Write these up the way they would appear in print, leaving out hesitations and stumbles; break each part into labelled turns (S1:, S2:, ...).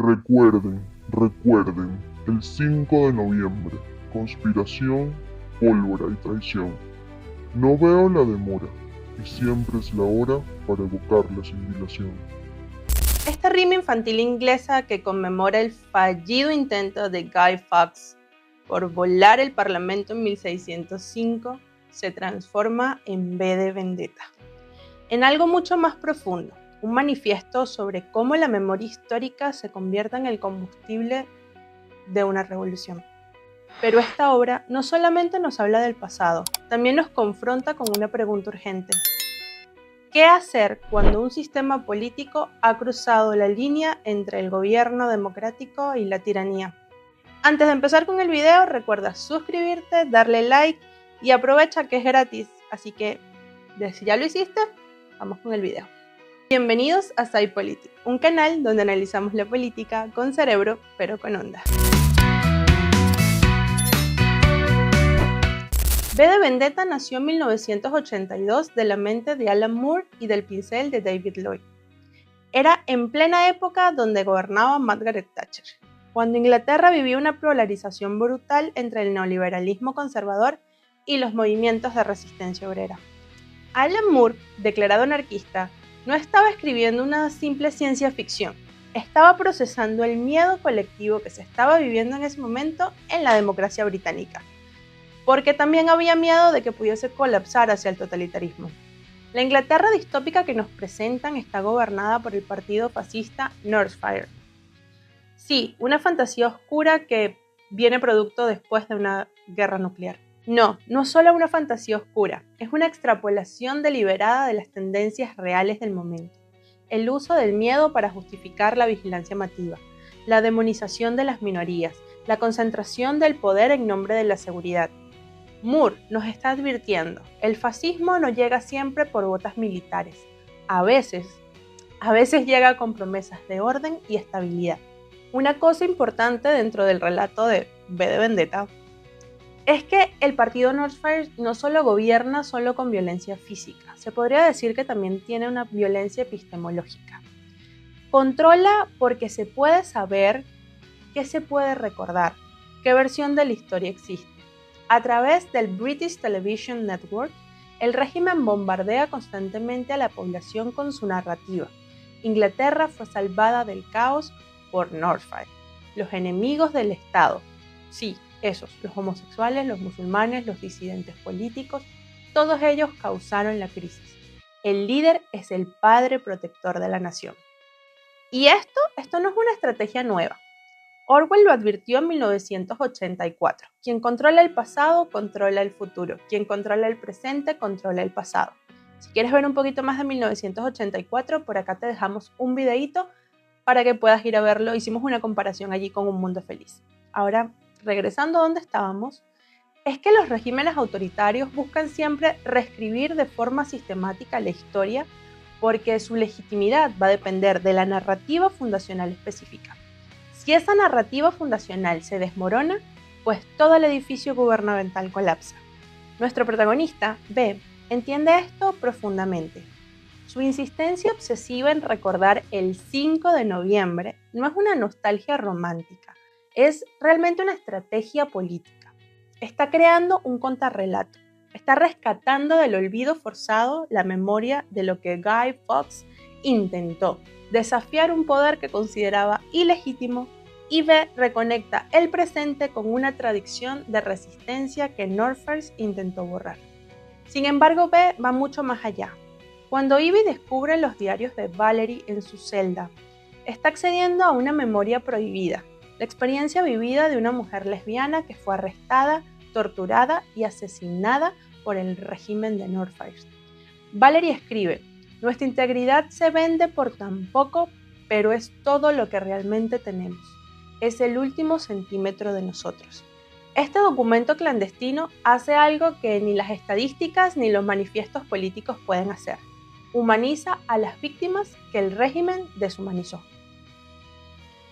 S1: Recuerden, el 5 de noviembre, conspiración, pólvora y traición. No veo la demora, y siempre es la hora para evocar la sin dilación.
S2: Esta rima infantil inglesa que conmemora el fallido intento de Guy Fawkes por volar el Parlamento en 1605 se transforma en V de Vendetta, en algo mucho más profundo, un manifiesto sobre cómo la memoria histórica se convierte en el combustible de una revolución. Pero esta obra no solamente nos habla del pasado, también nos confronta con una pregunta urgente. ¿Qué hacer cuando un sistema político ha cruzado la línea entre el gobierno democrático y la tiranía? Antes de empezar con el video, recuerda suscribirte, darle like y aprovecha que es gratis. Así que, si ya lo hiciste, vamos con el video. Bienvenidos a SciPolitik, un canal donde analizamos la política con cerebro, pero con onda. V de Vendetta nació en 1982 de la mente de Alan Moore y del pincel de David Lloyd. Era en plena época donde gobernaba Margaret Thatcher, cuando Inglaterra vivía una polarización brutal entre el neoliberalismo conservador y los movimientos de resistencia obrera. Alan Moore, declarado anarquista, no estaba escribiendo una simple ciencia ficción, estaba procesando el miedo colectivo que se estaba viviendo en ese momento en la democracia británica, porque también había miedo de que pudiese colapsar hacia el totalitarismo. La Inglaterra distópica que nos presentan está gobernada por el partido fascista Northfire. Sí, una fantasía oscura que viene producto después de una guerra nuclear. No es solo una fantasía oscura, es una extrapolación deliberada de las tendencias reales del momento. El uso del miedo para justificar la vigilancia masiva, la demonización de las minorías, la concentración del poder en nombre de la seguridad. Moore nos está advirtiendo, el fascismo no llega siempre por botas militares, a veces llega con promesas de orden y estabilidad. Una cosa importante dentro del relato de V de Vendetta es que el partido Northfire no solo gobierna solo con violencia física, se podría decir que también tiene una violencia epistemológica. Controla porque se puede saber qué se puede recordar, qué versión de la historia existe. A través del British Television Network, el régimen bombardea constantemente a la población con su narrativa. Inglaterra fue salvada del caos por Northfire, los enemigos del Estado. Sí, esos, los homosexuales, los musulmanes, los disidentes políticos, todos ellos causaron la crisis. El líder es el padre protector de la nación. Y esto no es una estrategia nueva. Orwell lo advirtió en 1984. Quien controla el pasado, controla el futuro. Quien controla el presente, controla el pasado. Si quieres ver un poquito más de 1984, por acá te dejamos un videíto para que puedas ir a verlo. Hicimos una comparación allí con Un Mundo Feliz. Ahora, regresando a donde estábamos, es que los regímenes autoritarios buscan siempre reescribir de forma sistemática la historia porque su legitimidad va a depender de la narrativa fundacional específica. Si esa narrativa fundacional se desmorona, pues todo el edificio gubernamental colapsa. Nuestro protagonista, B, entiende esto profundamente. Su insistencia obsesiva en recordar el 5 de noviembre no es una nostalgia romántica, es realmente una estrategia política. Está creando un contrarrelato, está rescatando del olvido forzado la memoria de lo que Guy Fawkes intentó, desafiar un poder que consideraba ilegítimo, y B reconecta el presente con una tradición de resistencia que Northfire intentó borrar. Sin embargo, B va mucho más allá. Cuando Ivy descubre los diarios de Valerie en su celda, está accediendo a una memoria prohibida, la experiencia vivida de una mujer lesbiana que fue arrestada, torturada y asesinada por el régimen de Northfire. Valerie escribe: nuestra integridad se vende por tan poco, pero es todo lo que realmente tenemos. Es el último centímetro de nosotros. Este documento clandestino hace algo que ni las estadísticas ni los manifiestos políticos pueden hacer. Humaniza a las víctimas que el régimen deshumanizó.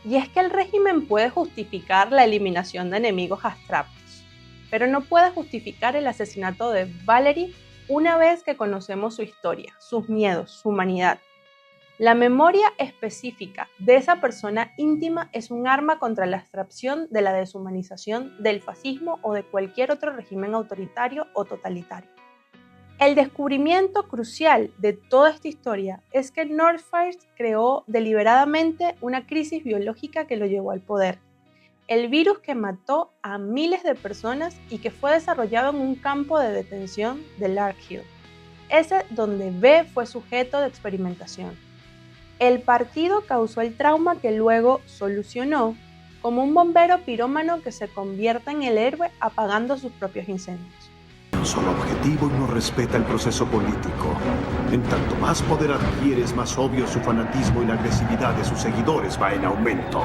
S2: Y es que el régimen puede justificar la eliminación de enemigos abstractos, pero no puede justificar el asesinato de Valerie una vez que conocemos su historia, sus miedos, su humanidad. La memoria específica de esa persona íntima es un arma contra la abstracción de la deshumanización del fascismo o de cualquier otro régimen autoritario o totalitario. El descubrimiento crucial de toda esta historia es que Northfire creó deliberadamente una crisis biológica que lo llevó al poder. El virus que mató a miles de personas y que fue desarrollado en un campo de detención de Larkhill, ese donde B fue sujeto de experimentación. El partido causó el trauma que luego solucionó como un bombero pirómano que se convierte en el héroe apagando sus propios incendios.
S3: Un solo objetivo y no respeta el proceso político. En tanto más poder adquieres, más obvio su fanatismo y la agresividad de sus seguidores va en aumento.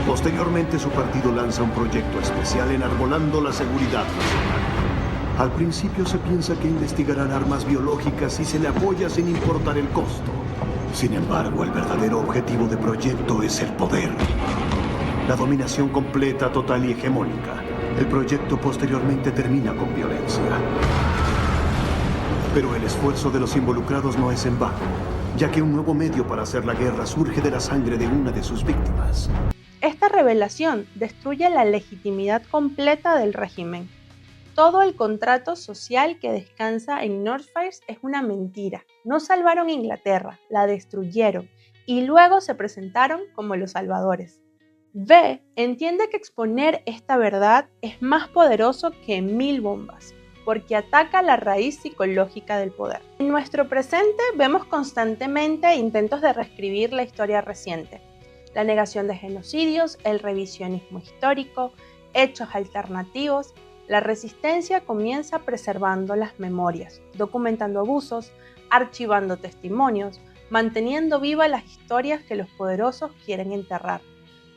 S3: Posteriormente, su partido lanza un proyecto especial enarbolando la seguridad nacional. Al principio se piensa que investigarán armas biológicas y se le apoya sin importar el costo. Sin embargo, el verdadero objetivo del proyecto es el poder. La dominación completa, total y hegemónica. El proyecto posteriormente termina con violencia. Pero el esfuerzo de los involucrados no es en vano, ya que un nuevo medio para hacer la guerra surge de la sangre de una de sus víctimas.
S2: Esta revelación destruye la legitimidad completa del régimen. Todo el contrato social que descansa en Northfire es una mentira. No salvaron Inglaterra, la destruyeron y luego se presentaron como los salvadores. B entiende que exponer esta verdad es más poderoso que 1000 bombas, porque ataca la raíz psicológica del poder. En nuestro presente vemos constantemente intentos de reescribir la historia reciente. La negación de genocidios, el revisionismo histórico, hechos alternativos. La resistencia comienza preservando las memorias, documentando abusos, archivando testimonios, manteniendo vivas las historias que los poderosos quieren enterrar.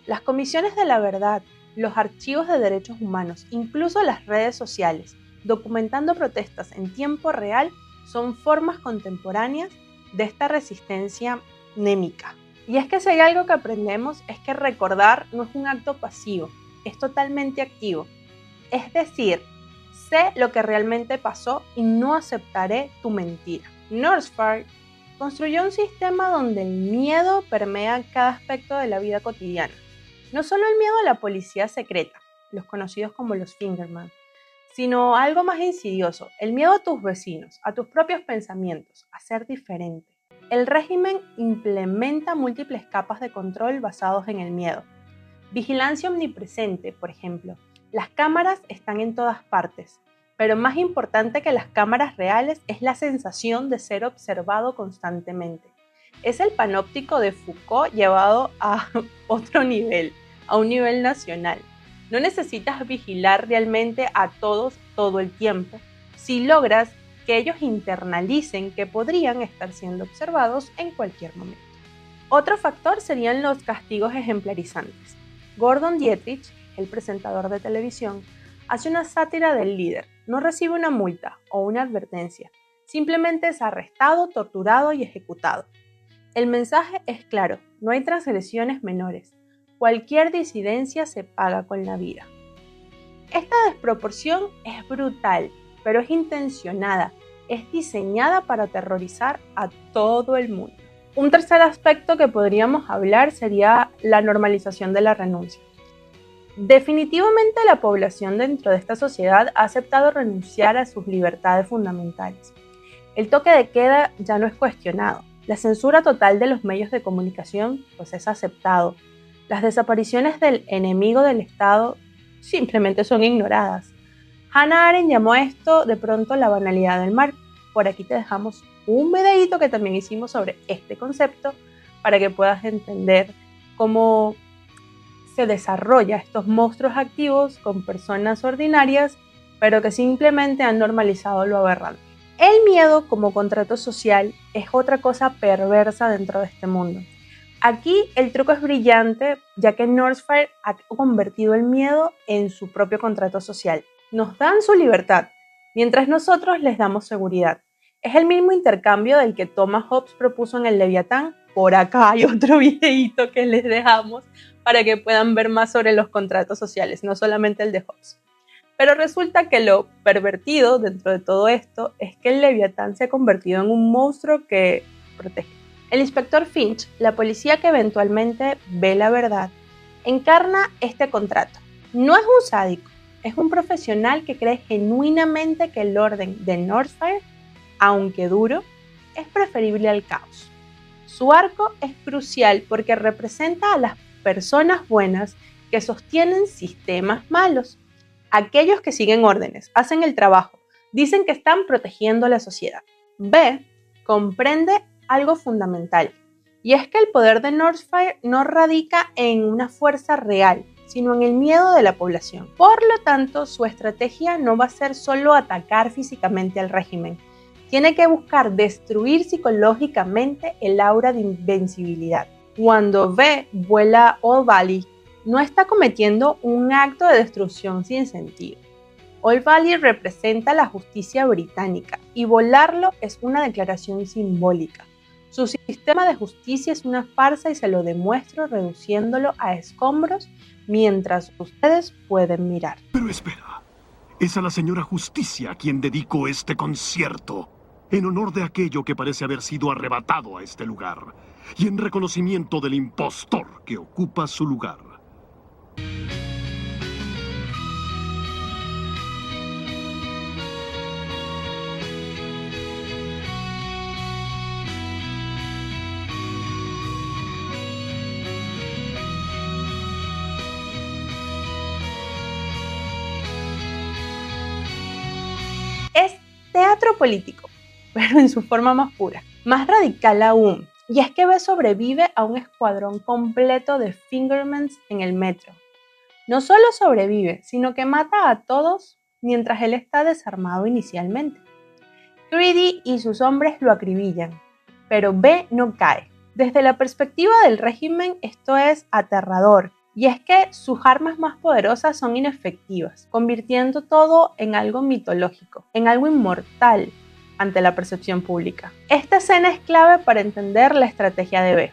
S2: Las comisiones de la verdad, los archivos de derechos humanos, incluso las redes sociales, documentando protestas en tiempo real, son formas contemporáneas de esta resistencia némica. Y es que si hay algo que aprendemos es que recordar no es un acto pasivo, es totalmente activo. Es decir, sé lo que realmente pasó y no aceptaré tu mentira. Northfire construyó un sistema donde el miedo permea cada aspecto de la vida cotidiana. No solo el miedo a la policía secreta, los conocidos como los Fingerman, sino algo más insidioso, el miedo a tus vecinos, a tus propios pensamientos, a ser diferente. El régimen implementa múltiples capas de control basados en el miedo. Vigilancia omnipresente, por ejemplo. Las cámaras están en todas partes, pero más importante que las cámaras reales es la sensación de ser observado constantemente. Es el panóptico de Foucault llevado a otro nivel, a un nivel nacional. No necesitas vigilar realmente a todos todo el tiempo si logras que ellos internalicen que podrían estar siendo observados en cualquier momento. Otro factor serían los castigos ejemplarizantes. Gordon Dietrich, el presentador de televisión, hace una sátira del líder. No recibe una multa o una advertencia, simplemente es arrestado, torturado y ejecutado. El mensaje es claro, no hay transgresiones menores. Cualquier disidencia se paga con la vida. Esta desproporción es brutal, pero es intencionada, es diseñada para aterrorizar a todo el mundo. Un tercer aspecto que podríamos hablar sería la normalización de la renuncia. Definitivamente la población dentro de esta sociedad ha aceptado renunciar a sus libertades fundamentales. El toque de queda ya no es cuestionado. La censura total de los medios de comunicación pues es aceptado. Las desapariciones del enemigo del Estado simplemente son ignoradas. Hannah Arendt llamó a esto de pronto la banalidad del mal. Por aquí te dejamos un videíto que también hicimos sobre este concepto para que puedas entender cómo se desarrolla estos monstruos activos con personas ordinarias, pero que simplemente han normalizado lo aberrante. El miedo como contrato social es otra cosa perversa dentro de este mundo. Aquí el truco es brillante, ya que Northfire ha convertido el miedo en su propio contrato social. Nos dan su libertad, mientras nosotros les damos seguridad. Es el mismo intercambio del que Thomas Hobbes propuso en el Leviatán. Por acá hay otro videíto que les dejamos para que puedan ver más sobre los contratos sociales, no solamente el de Hobbes. Pero resulta que lo pervertido dentro de todo esto es que el Leviatán se ha convertido en un monstruo que protege. El inspector Finch, la policía que eventualmente ve la verdad, encarna este contrato. No es un sádico, es un profesional que cree genuinamente que el orden de Northfire, aunque duro, es preferible al caos. Su arco es crucial porque representa a las personas buenas que sostienen sistemas malos. Aquellos que siguen órdenes, hacen el trabajo, dicen que están protegiendo a la sociedad. B comprende algo fundamental, y es que el poder de Northfire no radica en una fuerza real, sino en el miedo de la población. Por lo tanto, su estrategia no va a ser solo atacar físicamente al régimen, tiene que buscar destruir psicológicamente el aura de invencibilidad. Cuando V vuela Old Valley, no está cometiendo un acto de destrucción sin sentido. Old Valley representa la justicia británica y volarlo es una declaración simbólica. Su sistema de justicia es una farsa y se lo demuestro reduciéndolo a escombros mientras ustedes pueden mirar.
S3: Pero espera, es a la señora Justicia a quien dedico este concierto, en honor de aquello que parece haber sido arrebatado a este lugar, y en reconocimiento del impostor que ocupa su lugar.
S2: Es teatro político, pero en su forma más pura, más radical aún, y es que B sobrevive a un escuadrón completo de Fingermans en el metro. No solo sobrevive, sino que mata a todos mientras él está desarmado inicialmente. Greedy y sus hombres lo acribillan, pero B no cae. Desde la perspectiva del régimen, esto es aterrador. Y es que sus armas más poderosas son inefectivas, convirtiendo todo en algo mitológico, en algo inmortal ante la percepción pública. Esta escena es clave para entender la estrategia de B.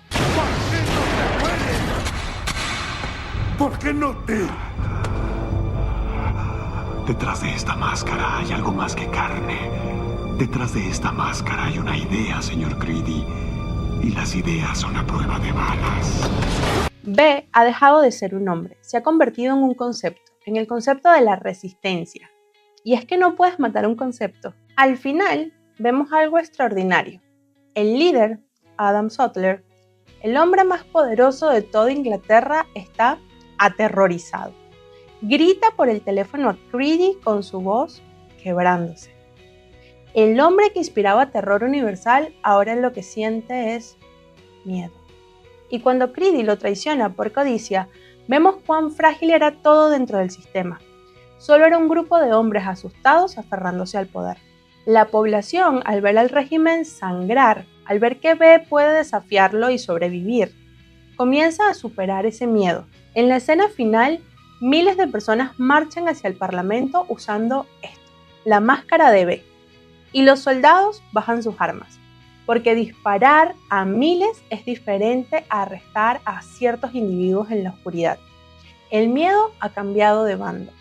S3: ¿Por qué no te...? Detrás de esta máscara hay algo más que carne. Detrás de esta máscara hay una idea, señor Greedy. Y las ideas son a prueba de balas.
S2: B ha dejado de ser un hombre, se ha convertido en un concepto, en el concepto de la resistencia. Y es que no puedes matar un concepto. Al final, vemos algo extraordinario. El líder, Adam Sutler, el hombre más poderoso de toda Inglaterra, está aterrorizado. Grita por el teléfono a Greedy con su voz quebrándose. El hombre que inspiraba terror universal ahora lo que siente es miedo. Y cuando Greedy lo traiciona por codicia, vemos cuán frágil era todo dentro del sistema. Solo era un grupo de hombres asustados aferrándose al poder. La población, al ver al régimen sangrar, al ver que B puede desafiarlo y sobrevivir, comienza a superar ese miedo. En la escena final, miles de personas marchan hacia el parlamento usando esto, la máscara de B. Y los soldados bajan sus armas, porque disparar a miles es diferente a arrestar a ciertos individuos en la oscuridad. El miedo ha cambiado de bando.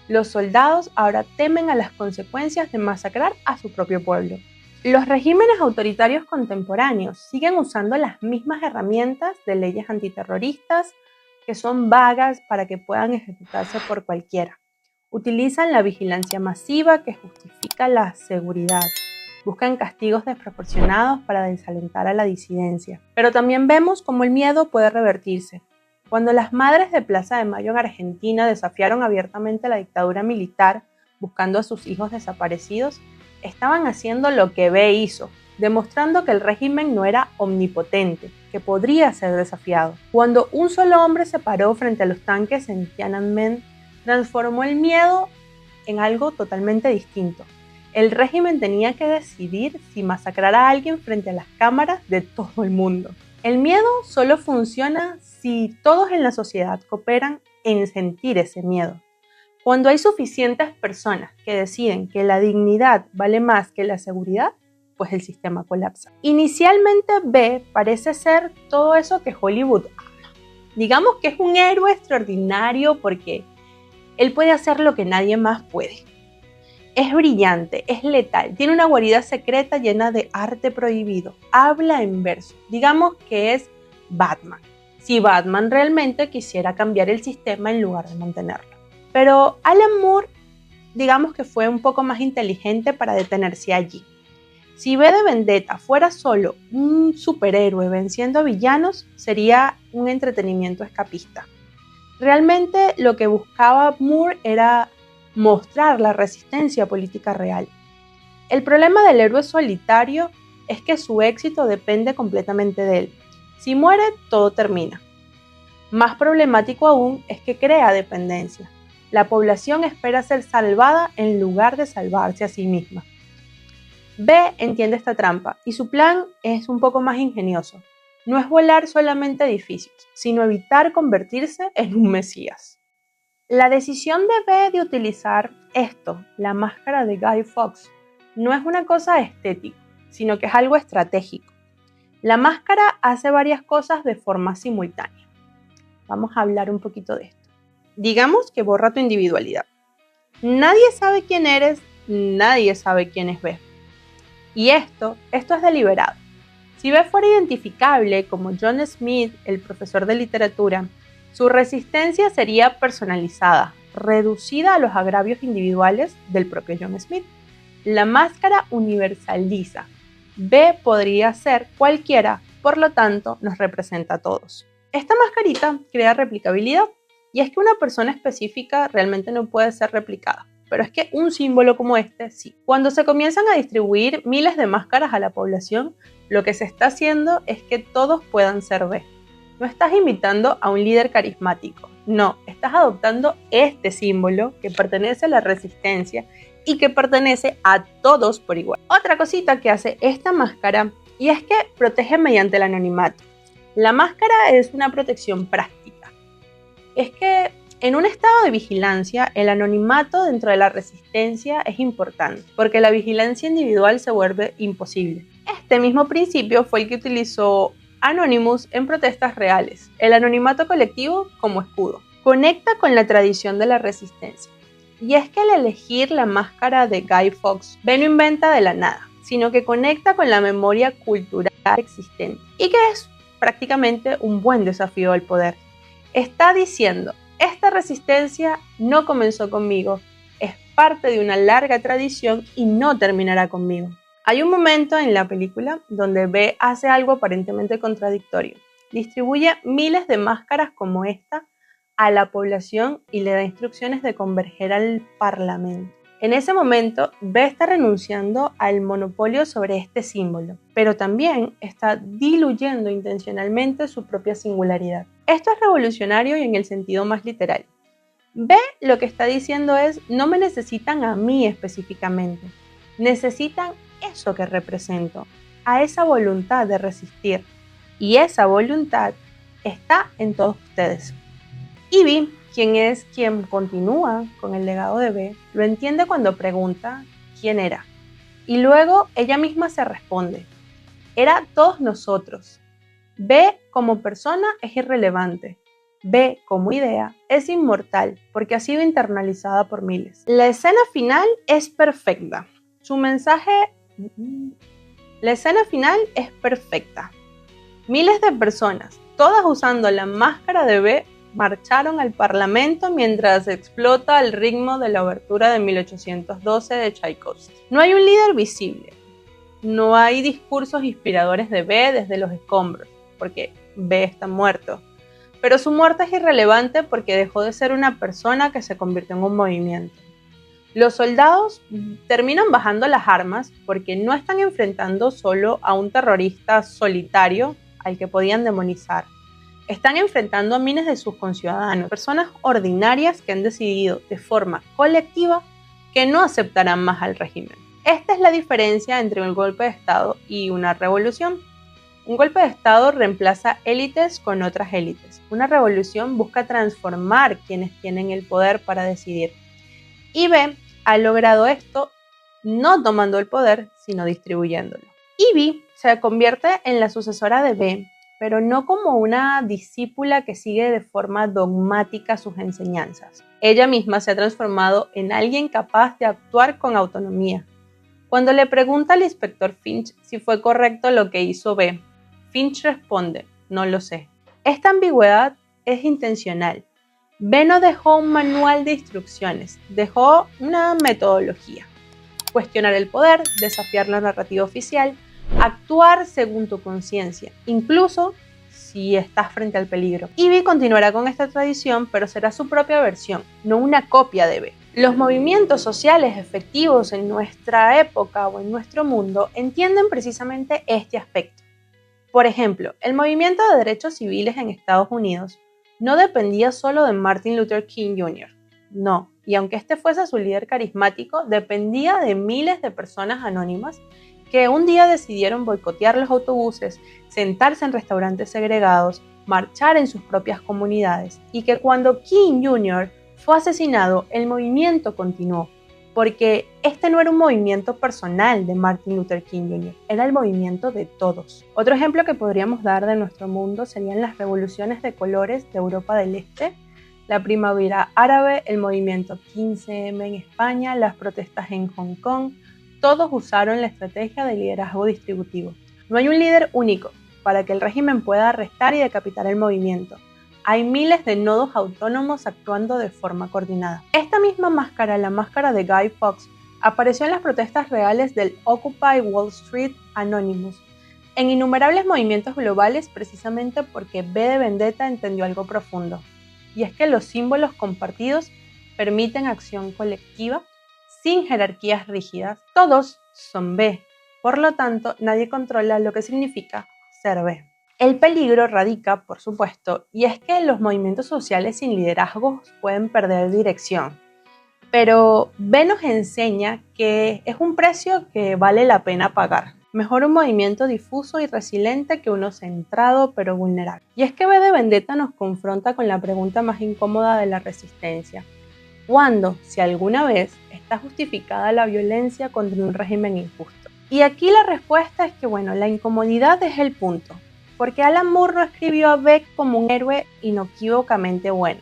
S2: Los soldados ahora temen a las consecuencias de masacrar a su propio pueblo. Los regímenes autoritarios contemporáneos siguen usando las mismas herramientas de leyes antiterroristas que son vagas para que puedan ejecutarse por cualquiera. Utilizan la vigilancia masiva que justifica la seguridad. Buscan castigos desproporcionados para desalentar a la disidencia. Pero también vemos cómo el miedo puede revertirse. Cuando las madres de Plaza de Mayo en Argentina desafiaron abiertamente la dictadura militar buscando a sus hijos desaparecidos, estaban haciendo lo que B hizo, demostrando que el régimen no era omnipotente, que podría ser desafiado. Cuando un solo hombre se paró frente a los tanques en Tiananmen, transformó el miedo en algo totalmente distinto. El régimen tenía que decidir si masacrar a alguien frente a las cámaras de todo el mundo. El miedo solo funciona si todos en la sociedad cooperan en sentir ese miedo. Cuando hay suficientes personas que deciden que la dignidad vale más que la seguridad, pues el sistema colapsa. Inicialmente B parece ser todo eso que Hollywood ama. Digamos que es un héroe extraordinario porque él puede hacer lo que nadie más puede. Es brillante, es letal, tiene una guarida secreta llena de arte prohibido, habla en verso, digamos que es Batman, si Batman realmente quisiera cambiar el sistema en lugar de mantenerlo. Pero Alan Moore, digamos que fue un poco más inteligente para detenerse allí. Si V de Vendetta fuera solo un superhéroe venciendo a villanos, sería un entretenimiento escapista. Realmente lo que buscaba Moore era mostrar la resistencia política real. El problema del héroe solitario es que su éxito depende completamente de él. Si muere, todo termina. Más problemático aún es que crea dependencia. La población espera ser salvada en lugar de salvarse a sí misma. B entiende esta trampa y su plan es un poco más ingenioso. No es volar solamente edificios, sino evitar convertirse en un mesías. La decisión de B de utilizar esto, la máscara de Guy Fawkes, no es una cosa estética, sino que es algo estratégico. La máscara hace varias cosas de forma simultánea. Vamos a hablar un poquito de esto. Digamos que borra tu individualidad. Nadie sabe quién eres, nadie sabe quién es B. Y esto es deliberado. Si B fuera identificable como John Smith, el profesor de literatura, su resistencia sería personalizada, reducida a los agravios individuales del propio John Smith. La máscara universaliza. B podría ser cualquiera, por lo tanto nos representa a todos. Esta mascarita crea replicabilidad, y es que una persona específica realmente no puede ser replicada. Pero es que un símbolo como este sí. Cuando se comienzan a distribuir miles de máscaras a la población, lo que se está haciendo es que todos puedan ser B. No estás imitando a un líder carismático, no, estás adoptando este símbolo que pertenece a la resistencia y que pertenece a todos por igual. Otra cosita que hace esta máscara y es que protege mediante el anonimato. La máscara es una protección práctica. Es que en un estado de vigilancia, el anonimato dentro de la resistencia es importante, porque la vigilancia individual se vuelve imposible. Este mismo principio fue el que utilizó Anonymous en protestas reales, el anonimato colectivo como escudo. Conecta con la tradición de la resistencia. Y es que al elegir la máscara de Guy Fawkes, B no inventa de la nada, sino que conecta con la memoria cultural existente, y que es prácticamente un buen desafío al poder. Está diciendo: esta resistencia no comenzó conmigo, es parte de una larga tradición y no terminará conmigo. Hay un momento en la película donde B hace algo aparentemente contradictorio. Distribuye miles de máscaras como esta a la población y le da instrucciones de converger al Parlamento. En ese momento, B está renunciando al monopolio sobre este símbolo, pero también está diluyendo intencionalmente su propia singularidad. Esto es revolucionario y en el sentido más literal. B lo que está diciendo es: no me necesitan a mí específicamente, necesitan eso que represento, a esa voluntad de resistir, y esa voluntad está en todos ustedes. Ivy, quien continúa con el legado de B, lo entiende cuando pregunta quién era, y luego ella misma se responde: era todos nosotros. B como persona es irrelevante, B como idea es inmortal porque ha sido internalizada por miles. La escena final es perfecta. La escena final es perfecta. Miles de personas, todas usando la máscara de B, marcharon al Parlamento mientras explota el ritmo de la obertura de 1812 de Tchaikovsky. No hay un líder visible. No hay discursos inspiradores de B desde los escombros, porque B está muerto. Pero su muerte es irrelevante porque dejó de ser una persona que se convirtió en un movimiento. Los soldados terminan bajando las armas porque no están enfrentando solo a un terrorista solitario al que podían demonizar. Están enfrentando a miles de sus conciudadanos, personas ordinarias que han decidido de forma colectiva que no aceptarán más al régimen. Esta es la diferencia entre un golpe de Estado y una revolución. Un golpe de Estado reemplaza élites con otras élites. Una revolución busca transformar quienes tienen el poder para decidir. Y B ha logrado esto no tomando el poder, sino distribuyéndolo. Ivy se convierte en la sucesora de B pero no como una discípula que sigue de forma dogmática sus enseñanzas. Ella misma se ha transformado en alguien capaz de actuar con autonomía. Cuando le pregunta al inspector Finch si fue correcto lo que hizo B, Finch responde, no lo sé. Esta ambigüedad es intencional. B no dejó un manual de instrucciones, dejó una metodología. Cuestionar el poder, desafiar la narrativa oficial, actuar según tu conciencia, incluso si estás frente al peligro. Ivy continuará con esta tradición, pero será su propia versión, no una copia de B. Los movimientos sociales efectivos en nuestra época o en nuestro mundo entienden precisamente este aspecto. Por ejemplo, el movimiento de derechos civiles en Estados Unidos no dependía solo de Martin Luther King Jr., no, y aunque este fuese su líder carismático, dependía de miles de personas anónimas que un día decidieron boicotear los autobuses, sentarse en restaurantes segregados, marchar en sus propias comunidades, y que cuando King Jr. fue asesinado, el movimiento continuó, porque este no era un movimiento personal de Martin Luther King Jr., era el movimiento de todos. Otro ejemplo que podríamos dar de nuestro mundo serían las revoluciones de colores de Europa del Este, la primavera árabe, el movimiento 15M en España, las protestas en Hong Kong. Todos usaron la estrategia de liderazgo distributivo. No hay un líder único para que el régimen pueda arrestar y decapitar el movimiento. Hay miles de nodos autónomos actuando de forma coordinada. Esta misma máscara, la máscara de Guy Fawkes, apareció en las protestas reales del Occupy Wall Street Anonymous, en innumerables movimientos globales, precisamente porque V de Vendetta entendió algo profundo, y es que los símbolos compartidos permiten acción colectiva sin jerarquías rígidas. Todos son B, por lo tanto nadie controla lo que significa ser B. El peligro radica, por supuesto, y es que los movimientos sociales sin liderazgos pueden perder dirección. Pero B nos enseña que es un precio que vale la pena pagar. Mejor un movimiento difuso y resiliente que uno centrado pero vulnerable. Y es que V de Vendetta nos confronta con la pregunta más incómoda de la resistencia. ¿Cuándo, si alguna vez, está justificada la violencia contra un régimen injusto? Y aquí la respuesta es que, la incomodidad es el punto. Porque Alan Moore no escribió a Beck como un héroe inequívocamente bueno.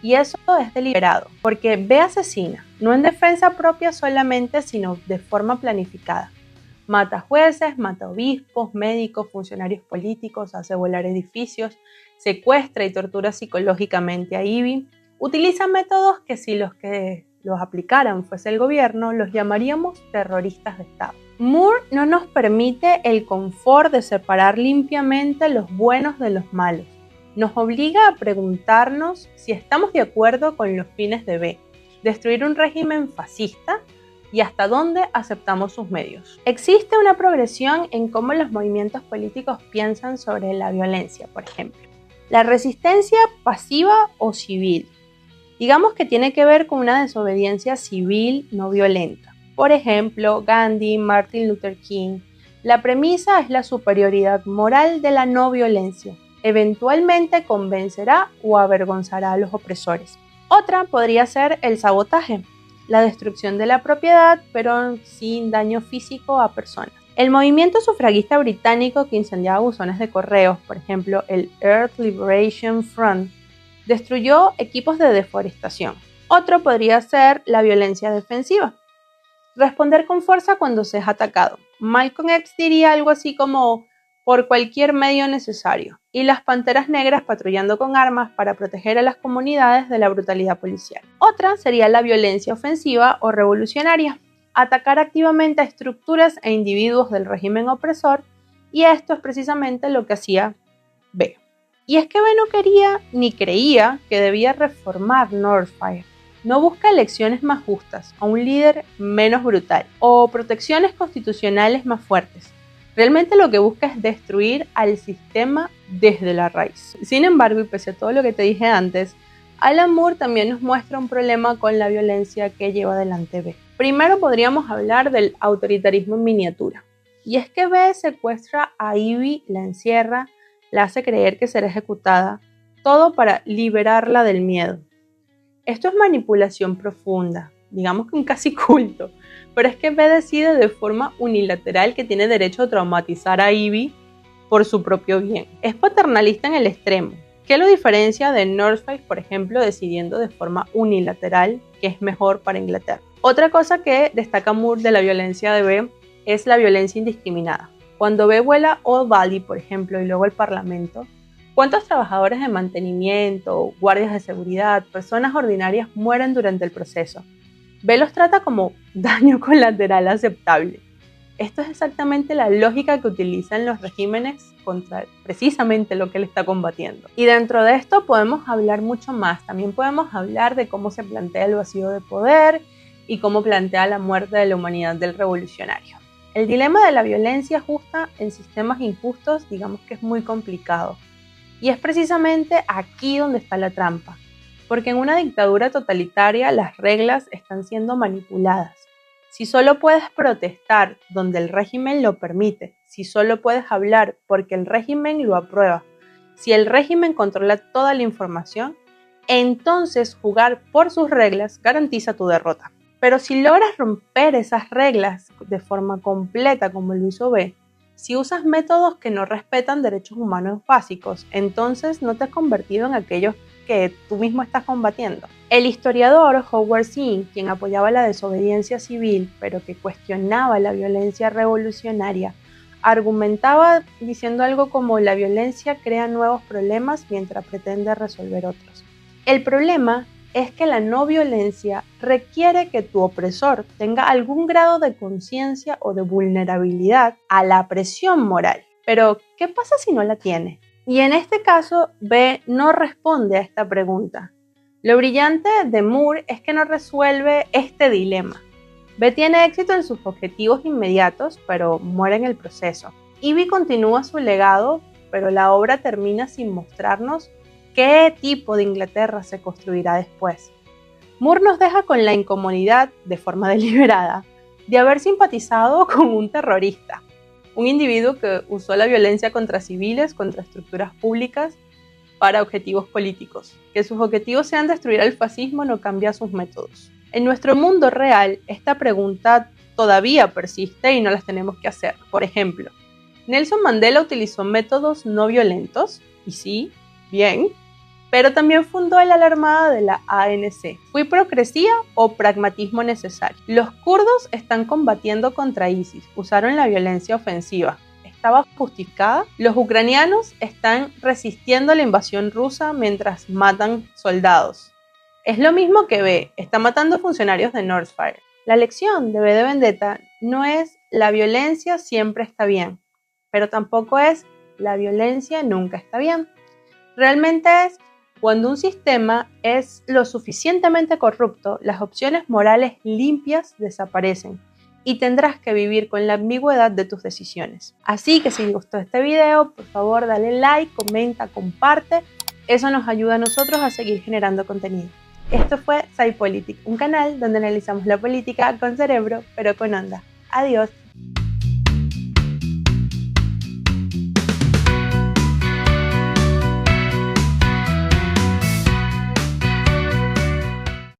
S2: Y eso es deliberado, porque B asesina, no en defensa propia solamente, sino de forma planificada. Mata jueces, mata obispos, médicos, funcionarios políticos, hace volar edificios, secuestra y tortura psicológicamente a Ivy. Utiliza métodos que si los que los aplicaran fuese el gobierno, los llamaríamos terroristas de Estado. Moore no nos permite el confort de separar limpiamente los buenos de los malos. Nos obliga a preguntarnos si estamos de acuerdo con los fines de B, destruir un régimen fascista, y hasta dónde aceptamos sus medios. Existe una progresión en cómo los movimientos políticos piensan sobre la violencia, por ejemplo. La resistencia pasiva o civil. Digamos que tiene que ver con una desobediencia civil no violenta. Por ejemplo, Gandhi, Martin Luther King. La premisa es la superioridad moral de la no violencia. Eventualmente convencerá o avergonzará a los opresores. Otra podría ser el sabotaje, la destrucción de la propiedad, pero sin daño físico a personas. El movimiento sufragista británico que incendiaba buzones de correos, por ejemplo el Earth Liberation Front, destruyó equipos de deforestación. Otro podría ser la violencia defensiva. Responder con fuerza cuando se es atacado. Malcolm X diría algo así como por cualquier medio necesario, y las panteras negras patrullando con armas para proteger a las comunidades de la brutalidad policial. Otra sería la violencia ofensiva o revolucionaria, atacar activamente a estructuras e individuos del régimen opresor, y esto es precisamente lo que hacía B. Y es que B no quería ni creía que debía reformar Northfire. No busca elecciones más justas, a un líder menos brutal, o protecciones constitucionales más fuertes. Realmente lo que busca es destruir al sistema desde la raíz. Sin embargo, y pese a todo lo que te dije antes, Alan Moore también nos muestra un problema con la violencia que lleva adelante B. Primero podríamos hablar del autoritarismo en miniatura. Y es que B secuestra a Ivy, la encierra, la hace creer que será ejecutada, todo para liberarla del miedo. Esto es manipulación profunda, digamos que un casi culto, pero es que B decide de forma unilateral que tiene derecho a traumatizar a Ivy por su propio bien. Es paternalista en el extremo. ¿Qué lo diferencia de Northfield, por ejemplo, decidiendo de forma unilateral que es mejor para Inglaterra? Otra cosa que destaca Moore de la violencia de B es la violencia indiscriminada. Cuando B vuela Old Bailey, por ejemplo, y luego el Parlamento, ¿cuántos trabajadores de mantenimiento, guardias de seguridad, personas ordinarias mueren durante el proceso? B los trata como daño colateral aceptable. Esto es exactamente la lógica que utilizan los regímenes contra precisamente lo que él está combatiendo. Y dentro de esto podemos hablar mucho más. También podemos hablar de cómo se plantea el vacío de poder y cómo plantea la muerte de la humanidad del revolucionario. El dilema de la violencia justa en sistemas injustos, digamos que es muy complicado. Y es precisamente aquí donde está la trampa. Porque en una dictadura totalitaria las reglas están siendo manipuladas. Si solo puedes protestar donde el régimen lo permite, si solo puedes hablar porque el régimen lo aprueba, si el régimen controla toda la información, entonces jugar por sus reglas garantiza tu derrota. Pero si logras romper esas reglas de forma completa como lo hizo B, si usas métodos que no respetan derechos humanos básicos, entonces no te has convertido en aquellos que tú mismo estás combatiendo. El historiador Howard Zinn, quien apoyaba la desobediencia civil, pero que cuestionaba la violencia revolucionaria, argumentaba diciendo algo como la violencia crea nuevos problemas mientras pretende resolver otros. El problema es que la no violencia requiere que tu opresor tenga algún grado de conciencia o de vulnerabilidad a la presión moral. Pero, ¿qué pasa si no la tiene? Y en este caso, B no responde a esta pregunta. Lo brillante de Moore es que no resuelve este dilema. B tiene éxito en sus objetivos inmediatos, pero muere en el proceso. Ivy continúa su legado, pero la obra termina sin mostrarnos qué tipo de Inglaterra se construirá después. Moore nos deja con la incomodidad, de forma deliberada, de haber simpatizado con un terrorista, un individuo que usó la violencia contra civiles, contra estructuras públicas, para objetivos políticos. Que sus objetivos sean destruir al fascismo no cambia sus métodos. En nuestro mundo real, esta pregunta todavía persiste y no las tenemos que hacer. Por ejemplo, Nelson Mandela utilizó métodos no violentos, y sí, bien, pero también fundó el ala armada de la ANC. ¿Fue hipocresía o pragmatismo necesario? Los kurdos están combatiendo contra ISIS, usaron la violencia ofensiva. ¿Estaba justificada? Los ucranianos están resistiendo la invasión rusa mientras matan soldados. Es lo mismo que B, está matando funcionarios de Northfire. La lección de B de Vendetta no es la violencia siempre está bien, pero tampoco es la violencia nunca está bien. Realmente es cuando un sistema es lo suficientemente corrupto, las opciones morales limpias desaparecen y tendrás que vivir con la ambigüedad de tus decisiones. Así que si te gustó este video, por favor dale like, comenta, comparte. Eso nos ayuda a nosotros a seguir generando contenido. Esto fue SciPolitic, un canal donde analizamos la política con cerebro, pero con onda. Adiós.